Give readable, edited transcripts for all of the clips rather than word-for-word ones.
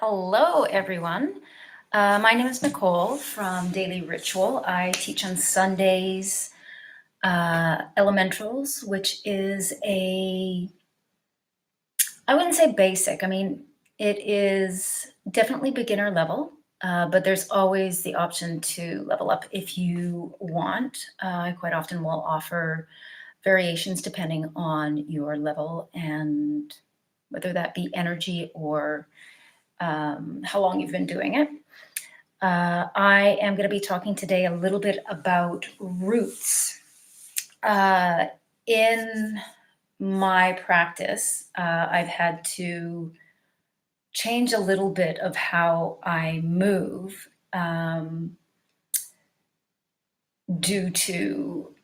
Hello, everyone. My name is Nicole from Daily Ritual. I teach on Sundays elementals, which is I wouldn't say basic. I mean, it is definitely beginner level, but there's always the option to level up if you want. I quite often will offer variations depending on your level and whether that be energy or how long you've been doing it. I am going to be talking today a little bit about roots. In my practice, I've had to change a little bit of how I move due to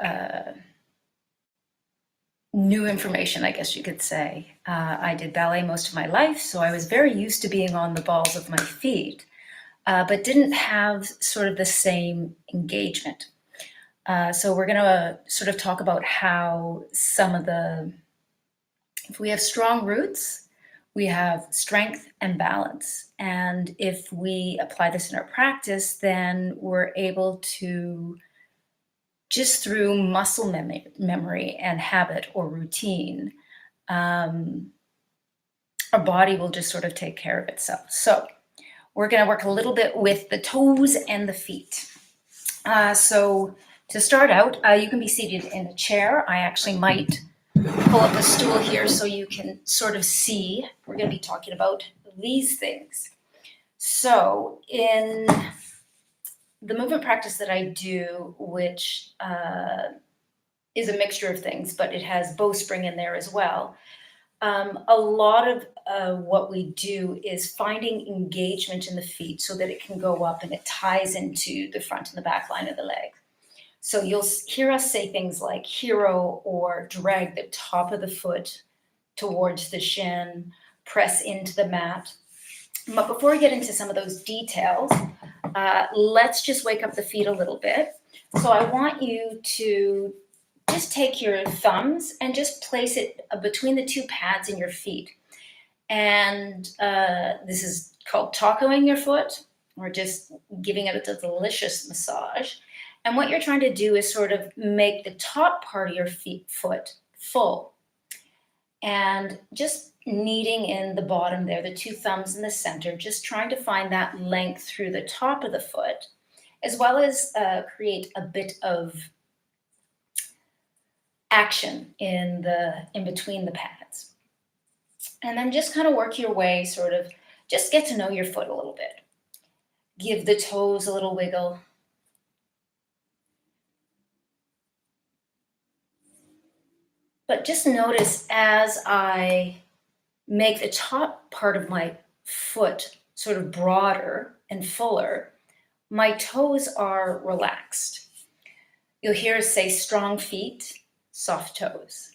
new information, I guess you could say. I did ballet most of my life, so I was very used to being on the balls of my feet. But didn't have sort of the same engagement. So we're going to sort of talk about how if we have strong roots, we have strength and balance. And if we apply this in our practice, then we're able to, just through muscle memory and habit or routine, our body will just sort of take care of itself. So we're going to work a little bit with the toes and the feet. So to start out, you can be seated in a chair. I actually might pull up a stool here so you can sort of see. We're going to be talking about these things. So in the movement practice that I do, which is a mixture of things, but it has bowspring in there as well. A lot of what we do is finding engagement in the feet so that it can go up and it ties into the front and the back line of the leg. So you'll hear us say things like hero or drag the top of the foot towards the shin, press into the mat. But before we get into some of those details, let's just wake up the feet a little bit. So I want you to just take your thumbs and just place it between the two pads in your feet. And this is called tacoing your foot, or just giving it a delicious massage. And what you're trying to do is sort of make the top part of your foot full. And just kneading in the bottom there, the two thumbs in the center, just trying to find that length through the top of the foot, as well as create a bit of action in between the pads. And then just kind of work your way, sort of just get to know your foot a little bit. Give the toes a little wiggle. But just notice as I make the top part of my foot sort of broader and fuller, my toes are relaxed. You'll hear us say strong feet, soft toes.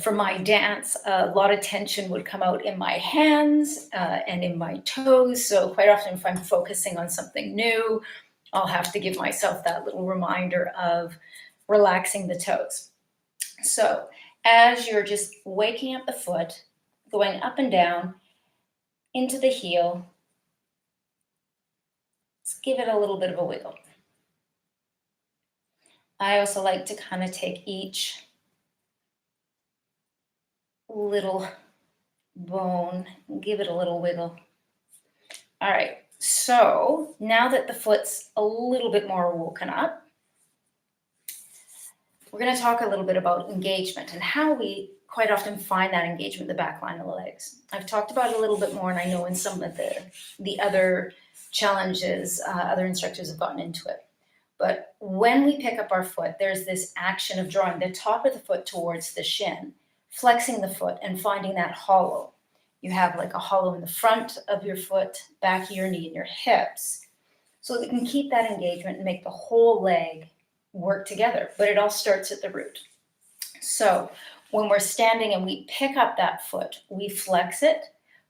For my dance, a lot of tension would come out in my hands and in my toes. So quite often if I'm focusing on something new, I'll have to give myself that little reminder of relaxing the toes. So as you're just waking up the foot, going up and down into the heel, let's give it a little bit of a wiggle. I also like to kind of take each little bone and give it a little wiggle. All right, so now that the foot's a little bit more woken up, we're going to talk a little bit about engagement and how we quite often find that engagement in the back line of the legs. I've talked about it a little bit more, and I know in some of the other challenges, other instructors have gotten into it. But when we pick up our foot, there's this action of drawing the top of the foot towards the shin, flexing the foot and finding that hollow. You have like a hollow in the front of your foot, back of your knee, and your hips. So that you can keep that engagement and make the whole leg work together. But it all starts at the root. So when we're standing and we pick up that foot, we flex it,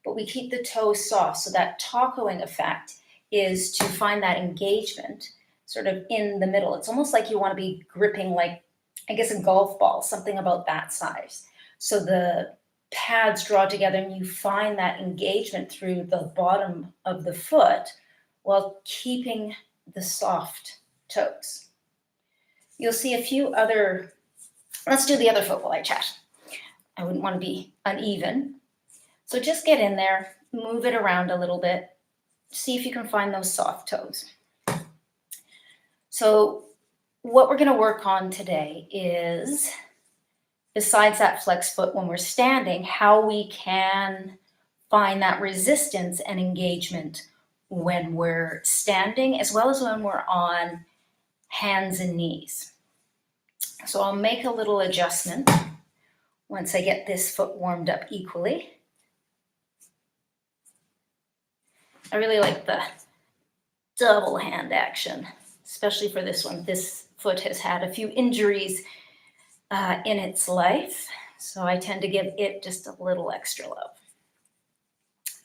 but we keep the toes soft. So that tacoing effect is to find that engagement sort of in the middle. It's almost like you want to be gripping like, I guess, a golf ball, something about that size. So the pads draw together and you find that engagement through the bottom of the foot while keeping the soft toes. You'll see a few other, let's do the other foot while I chat. I wouldn't want to be uneven. So just get in there, move it around a little bit, see if you can find those soft toes. So what we're going to work on today is, besides that flex foot when we're standing, how we can find that resistance and engagement when we're standing, as well as when we're on hands and knees. So I'll make a little adjustment once I get this foot warmed up equally. I really like the double hand action, especially for this one. This foot has had a few injuries in its life, so I tend to give it just a little extra love.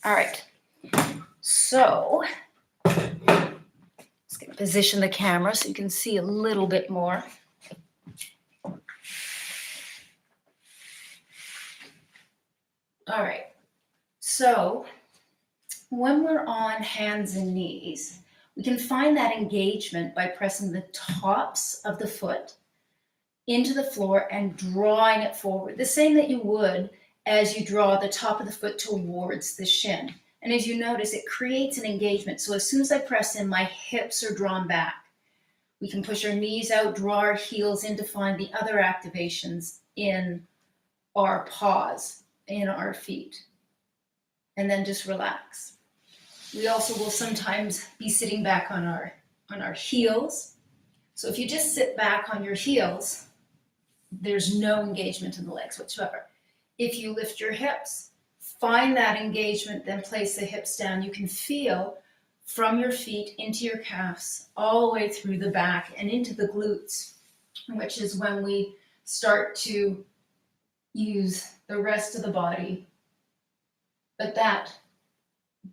All right, so just gonna position the camera so you can see a little bit more. All right, so when we're on hands and knees, we can find that engagement by pressing the tops of the foot into the floor and drawing it forward, the same that you would as you draw the top of the foot towards the shin. And as you notice, it creates an engagement. So as soon as I press in, my hips are drawn back. We can push our knees out, draw our heels in to find the other activations in our paws, in our feet, and then just relax. We also will sometimes be sitting back on our heels. So if you just sit back on your heels, there's no engagement in the legs whatsoever. If you lift your hips, find that engagement, then place the hips down. You can feel from your feet into your calves, all the way through the back and into the glutes, which is when we start to use the rest of the body. But that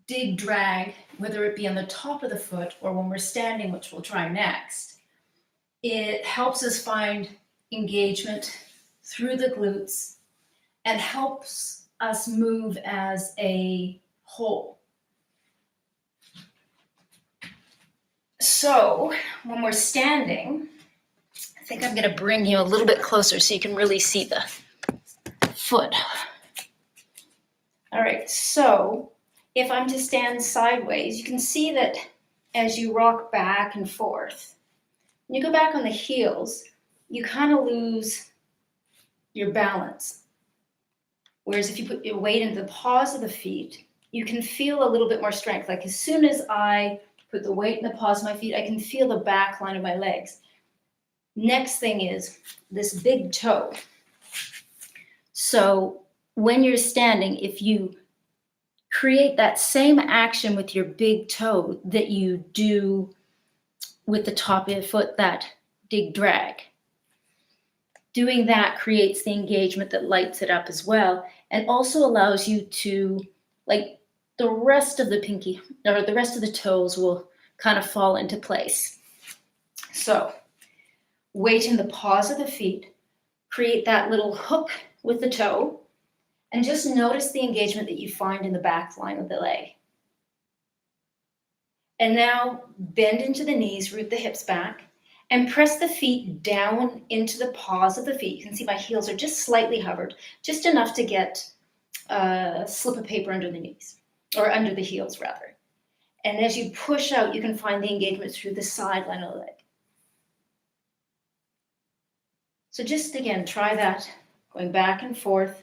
dig drag, whether it be on the top of the foot or when we're standing, which we'll try next, it helps us find engagement through the glutes and helps us move as a whole. So when we're standing, I think I'm going to bring you a little bit closer so you can really see the foot. All right, so if I'm to stand sideways, you can see that as you rock back and forth, when you go back on the heels, you kind of lose your balance. Whereas if you put your weight into the paws of the feet, you can feel a little bit more strength. Like as soon as I put the weight in the paws of my feet, I can feel the back line of my legs. Next thing is this big toe. So when you're standing, if you create that same action with your big toe that you do with the top of your foot, that dig drag, doing that creates the engagement that lights it up as well, and also allows you to, like, the rest of the pinky or the rest of the toes will kind of fall into place. So weight in the paws of the feet, create that little hook with the toe, and just notice the engagement that you find in the back line of the leg. And now bend into the knees, root the hips back, and press the feet down into the paws of the feet. You can see my heels are just slightly hovered, just enough to get a slip of paper under the knees, or under the heels rather. And as you push out, you can find the engagement through the sideline of the leg. So just again, try that, going back and forth.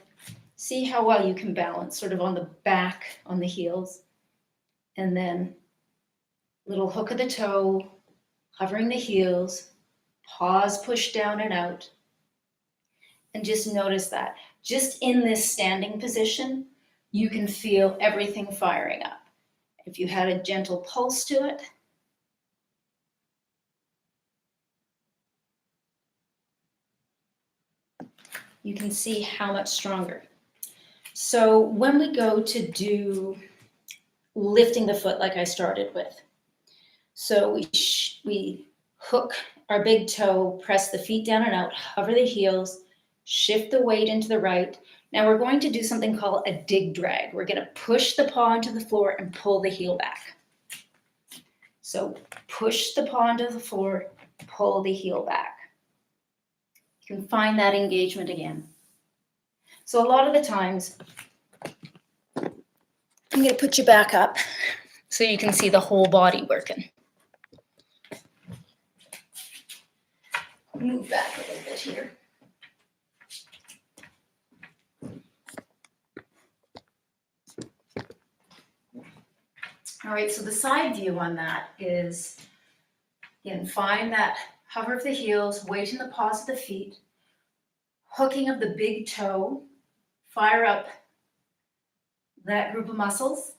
See how well you can balance sort of on the back, on the heels, and then little hook of the toe, hovering the heels, paws push down and out, and just notice that. Just in this standing position, you can feel everything firing up. If you had a gentle pulse to it, you can see how much stronger. So when we go to do lifting the foot like I started with, so we hook our big toe, press the feet down and out, hover the heels, shift the weight into the right, Now we're going to do something called a dig drag. We're going to push the paw into the floor and pull the heel back. So push the paw into the floor, pull the heel back. You can find that engagement again. So a lot of the times, I'm going to put you back up so you can see the whole body working. Move back a little bit here. All right, so the side view on that is, again, find that hover of the heels, weight in the paws of the feet, hooking of the big toe, fire up that group of muscles.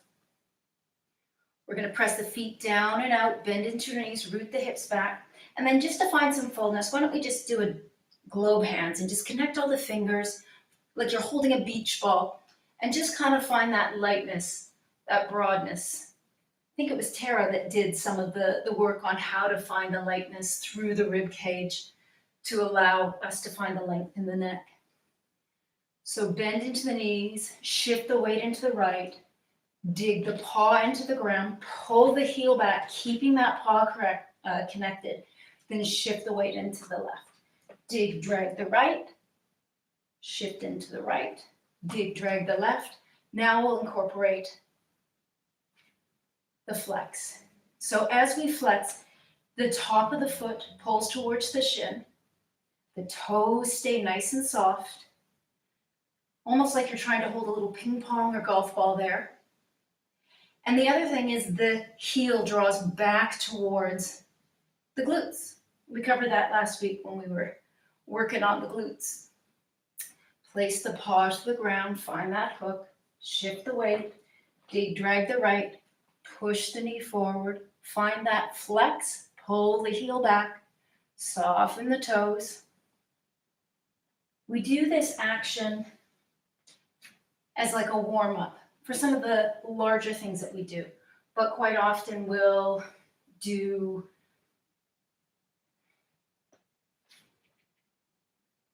We're going to press the feet down and out, bend into your knees, root the hips back. And then just to find some fullness, why don't we just do a globe hands and just connect all the fingers like you're holding a beach ball and just kind of find that lightness, that broadness. I think it was Tara that did some of the work on how to find the lightness through the rib cage to allow us to find the length in the neck. So bend into the knees, shift the weight into the right, dig the paw into the ground, pull the heel back, keeping that paw connected, then shift the weight into the left. Dig, drag the right, shift into the right, dig, drag the left. Now we'll incorporate the flex. So as we flex, the top of the foot pulls towards the shin, the toes stay nice and soft, almost like you're trying to hold a little ping pong or golf ball there. And the other thing is the heel draws back towards the glutes. We covered that last week when we were working on the glutes. Place the paw to the ground, find that hook, shift the weight, dig, drag the right, push the knee forward, find that flex, pull the heel back, soften the toes. We do this action as like a warm-up for some of the larger things that we do, but quite often we'll do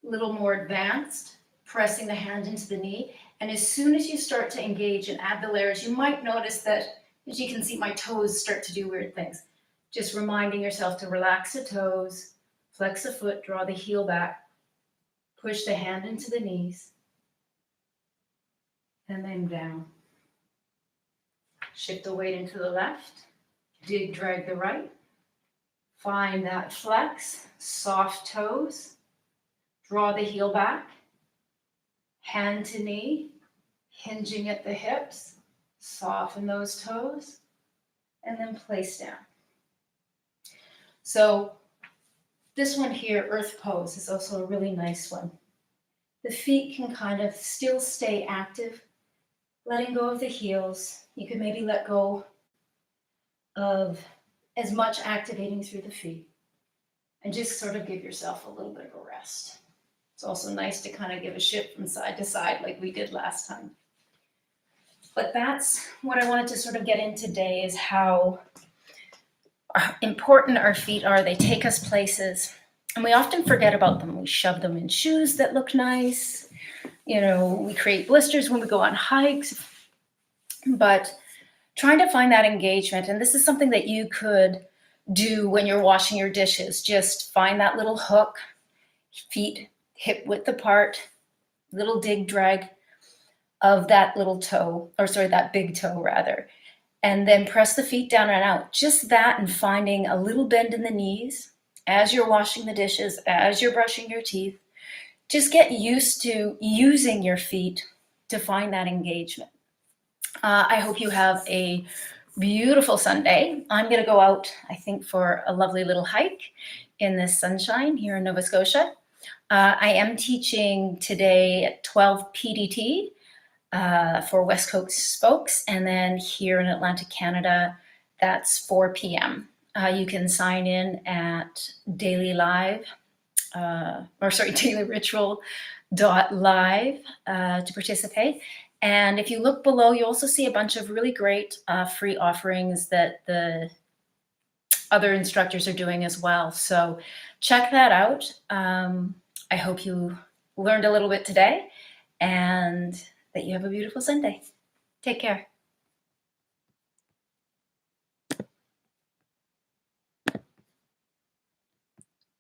a little more advanced, pressing the hand into the knee. And as soon as you start to engage and add the layers, you might notice that, as you can see, my toes start to do weird things. Just reminding yourself to relax the toes, flex the foot, draw the heel back, push the hand into the knees, and then down. Shift the weight into the left, dig, drag the right, find that flex, soft toes, draw the heel back, hand to knee, hinging at the hips, soften those toes, and then place down. So this one here, earth pose, is also a really nice one. The feet can kind of still stay active, letting go of the heels. You could maybe let go of as much activating through the feet and just sort of give yourself a little bit of a rest. It's also nice to kind of give a shift from side to side like we did last time. But that's what I wanted to sort of get in today, is how important our feet are. They take us places and we often forget about them. We shove them in shoes that look nice. You know, we create blisters when we go on hikes, but trying to find that engagement. And this is something that you could do when you're washing your dishes. Just find that little hook, feet hip width apart, little dig drag of that little toe, or sorry, that big toe rather. And then press the feet down and out. Just that, and finding a little bend in the knees as you're washing the dishes, as you're brushing your teeth. Just get used to using your feet to find that engagement. I hope you have a beautiful Sunday. I'm going to go out, I think, for a lovely little hike in this sunshine here in Nova Scotia. I am teaching today at 12 PDT for West Coast folks, and then here in Atlantic Canada, that's 4 p.m. You can sign in at dailyritual.live to participate. And if you look below, you also see a bunch of really great free offerings that the other instructors are doing as well. So check that out. I hope you learned a little bit today, and that you have a beautiful Sunday. Take care.